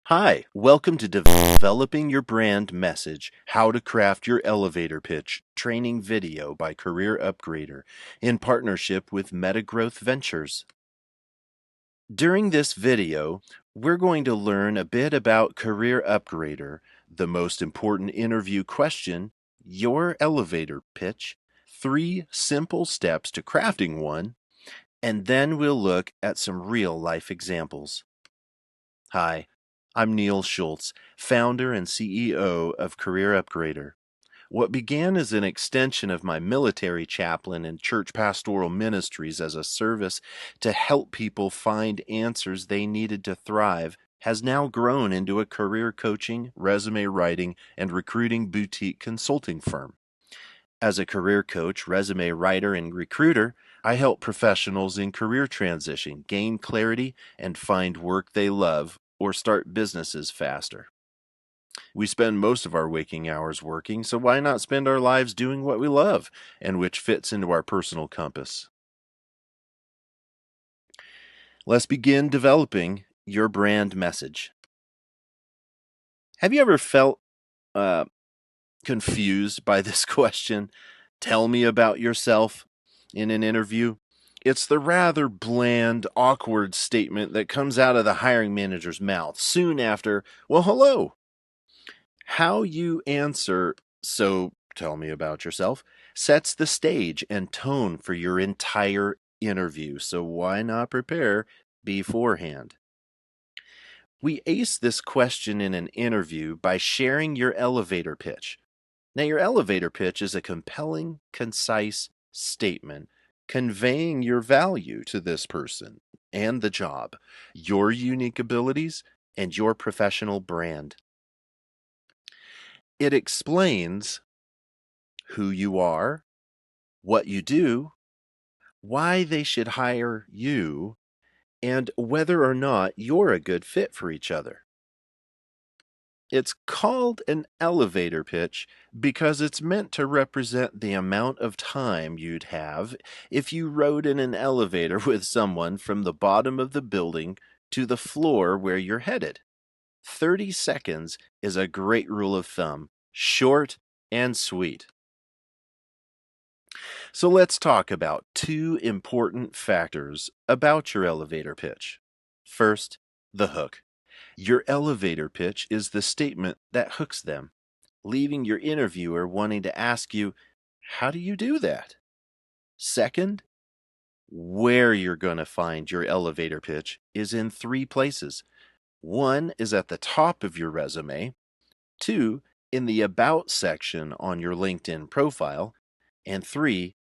Hi, welcome to Developing Your Brand Message, How to Craft Your Elevator Pitch training video by Career Upgrader in partnership with Metagrowth Ventures. During this video, we're going to learn a bit about Career Upgrader, the most important interview question, your elevator pitch, 3 simple steps to crafting one, and then we'll look at some real-life examples. Hi, I'm Neil Schultz, founder and CEO of Career Upgrader. What began as an extension of my military chaplain and church pastoral ministries as a service to help people find answers they needed to thrive has now grown into a career coaching, resume writing, and recruiting boutique consulting firm. As a career coach, resume writer, and recruiter, I help professionals in career transition gain clarity and find work they love or start businesses faster. We spend most of our waking hours working, so why not spend our lives doing what we love and which fits into our personal compass? Let's begin developing your brand message. Have you ever felt confused by this question? Tell me about yourself in an interview. It's the rather bland, awkward statement that comes out of the hiring manager's mouth soon after, well, hello. How you answer, so tell me about yourself, sets the stage and tone for your entire interview. So why not prepare beforehand? We ace this question in an interview by sharing your elevator pitch. Now, your elevator pitch is a compelling, concise statement conveying your value to this person and the job, your unique abilities, and your professional brand. It explains who you are, what you do, why they should hire you, and whether or not you're a good fit for each other. It's called an elevator pitch because it's meant to represent the amount of time you'd have if you rode in an elevator with someone from the bottom of the building to the floor where you're headed. 30 seconds is a great rule of thumb, short and sweet. So let's talk about 2 important factors about your elevator pitch. First, the hook. Your elevator pitch is the statement that hooks them, leaving your interviewer wanting to ask you, how do you do that? Second, where you're going to find your elevator pitch is in 3 places. 1 is at the top of your resume, 2 in the About section on your LinkedIn profile, and 3,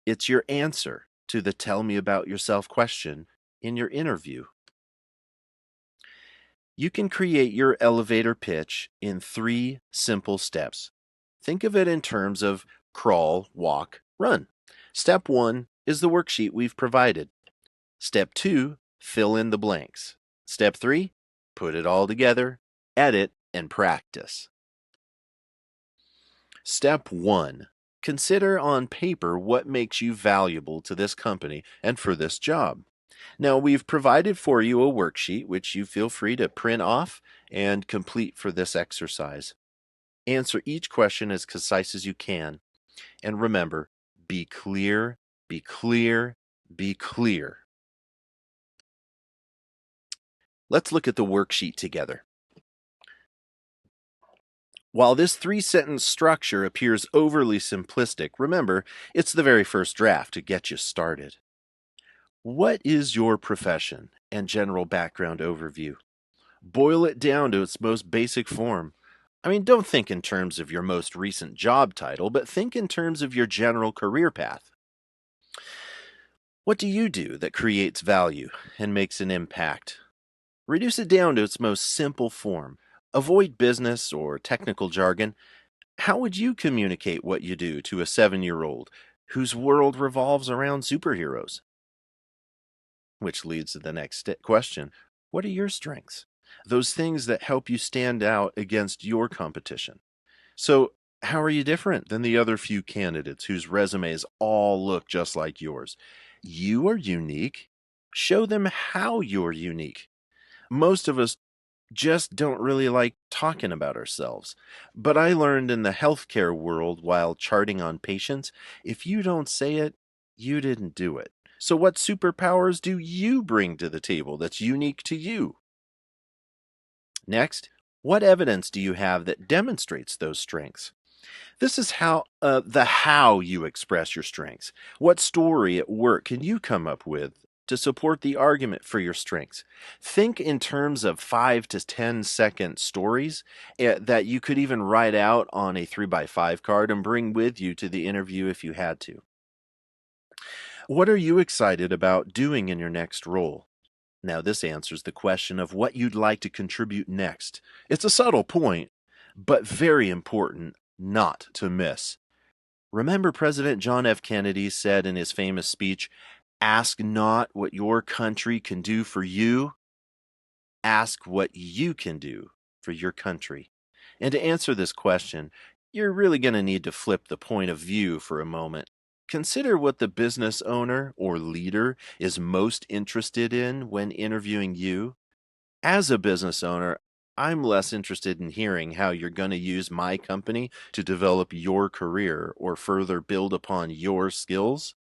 it's your answer to the Tell Me About Yourself question in your interview. You can create your elevator pitch in 3 simple steps. Think of it in terms of crawl, walk, run. Step 1 is the worksheet we've provided. Step 2, fill in the blanks. Step 3, put it all together, edit, and practice. Step 1, consider on paper what makes you valuable to this company and for this job. Now, we've provided for you a worksheet which you feel free to print off and complete for this exercise. Answer each question as concise as you can. And remember, be clear, be clear, be clear. Let's look at the worksheet together. While this 3-sentence structure appears overly simplistic, remember, it's the very first draft to get you started. What is your profession and general background overview? Boil it down to its most basic form. I mean, don't think in terms of your most recent job title, but think in terms of your general career path. What do you do that creates value and makes an impact? Reduce it down to its most simple form. Avoid business or technical jargon. How would you communicate what you do to a 7-year-old whose world revolves around superheroes? Which leads to the next question. What are your strengths? Those things that help you stand out against your competition. So, how are you different than the other few candidates whose resumes all look just like yours? You are unique. Show them how you're unique. Most of us just don't really like talking about ourselves. But I learned in the healthcare world while charting on patients, if you don't say it, you didn't do it. So, what superpowers do you bring to the table that's unique to you? Next, what evidence do you have that demonstrates those strengths? This is how you express your strengths. What story at work can you come up with to support the argument for your strengths? Think in terms of 5 to 10 second stories that you could even write out on a 3x5 card and bring with you to the interview if you had to. What are you excited about doing in your next role? Now, this answers the question of what you'd like to contribute next. It's a subtle point, but very important not to miss. Remember, President John F. Kennedy said in his famous speech, "Ask not what your country can do for you, ask what you can do for your country." And to answer this question, you're really going to need to flip the point of view for a moment. Consider what the business owner or leader is most interested in when interviewing you. As a business owner, I'm less interested in hearing how you're going to use my company to develop your career or further build upon your skills.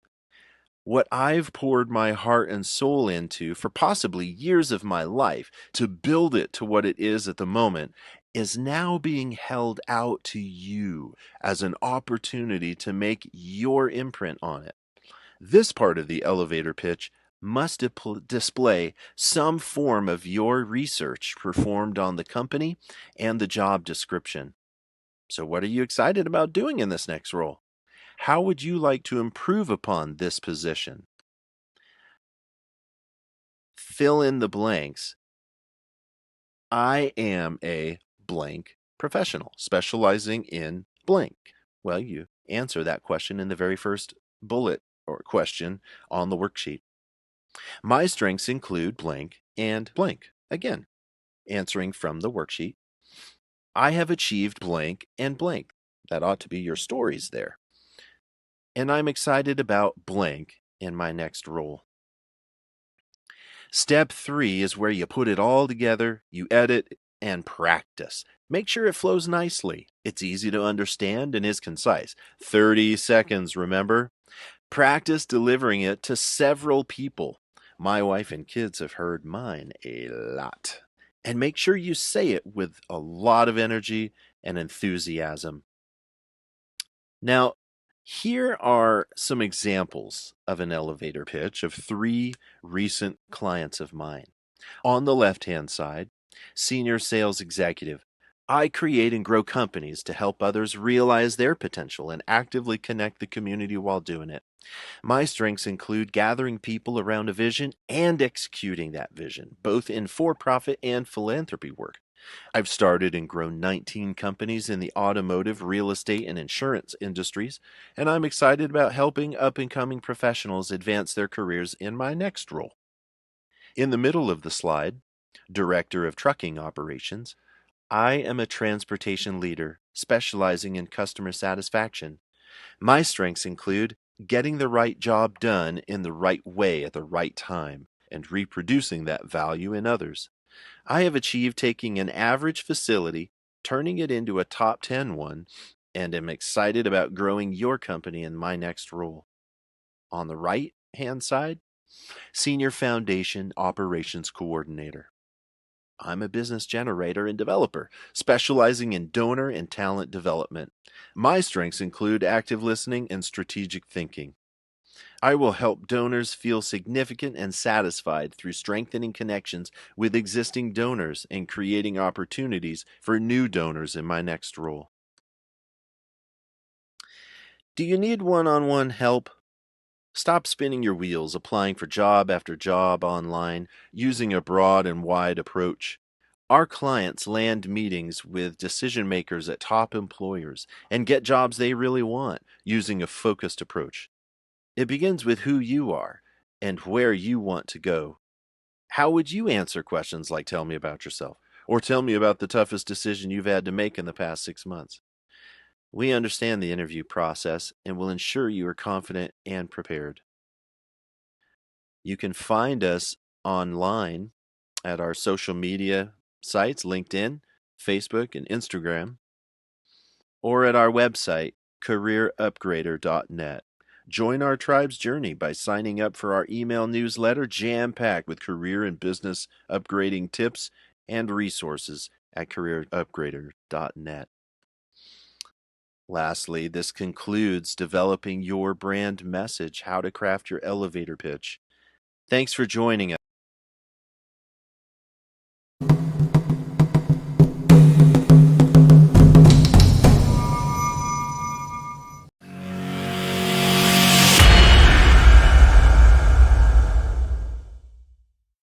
What I've poured my heart and soul into for possibly years of my life to build it to what it is at the moment is now being held out to you as an opportunity to make your imprint on it. This part of the elevator pitch must display some form of your research performed on the company and the job description. So, what are you excited about doing in this next role? How would you like to improve upon this position? Fill in the blanks. I am a blank professional specializing in blank. Well, you answer that question in the very first bullet or question on the worksheet. My strengths include blank and blank. Again, answering from the worksheet. I have achieved blank and blank. That ought to be your stories there. And I'm excited about blank in my next role. Step 3 is where you put it all together, you edit and practice. Make sure it flows nicely. It's easy to understand and is concise. 30 seconds, remember? Practice delivering it to several people. My wife and kids have heard mine a lot. And make sure you say it with a lot of energy and enthusiasm. Now, here are some examples of an elevator pitch of 3 recent clients of mine. On the left-hand side, senior sales executive. I create and grow companies to help others realize their potential and actively connect the community while doing it. My strengths include gathering people around a vision and executing that vision, both in for-profit and philanthropy work. I've started and grown 19 companies in the automotive, real estate, and insurance industries, and I'm excited about helping up-and-coming professionals advance their careers in my next role. In the middle of the slide, Director of Trucking Operations, I am a transportation leader specializing in customer satisfaction. My strengths include getting the right job done in the right way at the right time and reproducing that value in others. I have achieved taking an average facility, turning it into a top 10 one, and am excited about growing your company in my next role. On the right hand side, Senior Foundation Operations Coordinator. I'm a business generator and developer, specializing in donor and talent development. My strengths include active listening and strategic thinking. I will help donors feel significant and satisfied through strengthening connections with existing donors and creating opportunities for new donors in my next role. Do you need one-on-one help? Stop spinning your wheels, applying for job after job online, using a broad and wide approach. Our clients land meetings with decision makers at top employers and get jobs they really want using a focused approach. It begins with who you are and where you want to go. How would you answer questions like tell me about yourself or tell me about the toughest decision you've had to make in the past 6 months? We understand the interview process and will ensure you are confident and prepared. You can find us online at our social media sites, LinkedIn, Facebook, and Instagram, or at our website, careerupgrader.net. Join our tribe's journey by signing up for our email newsletter, jam-packed with career and business upgrading tips and resources at careerupgrader.net. Lastly, this concludes developing your brand message, how to craft your elevator pitch. Thanks for joining us.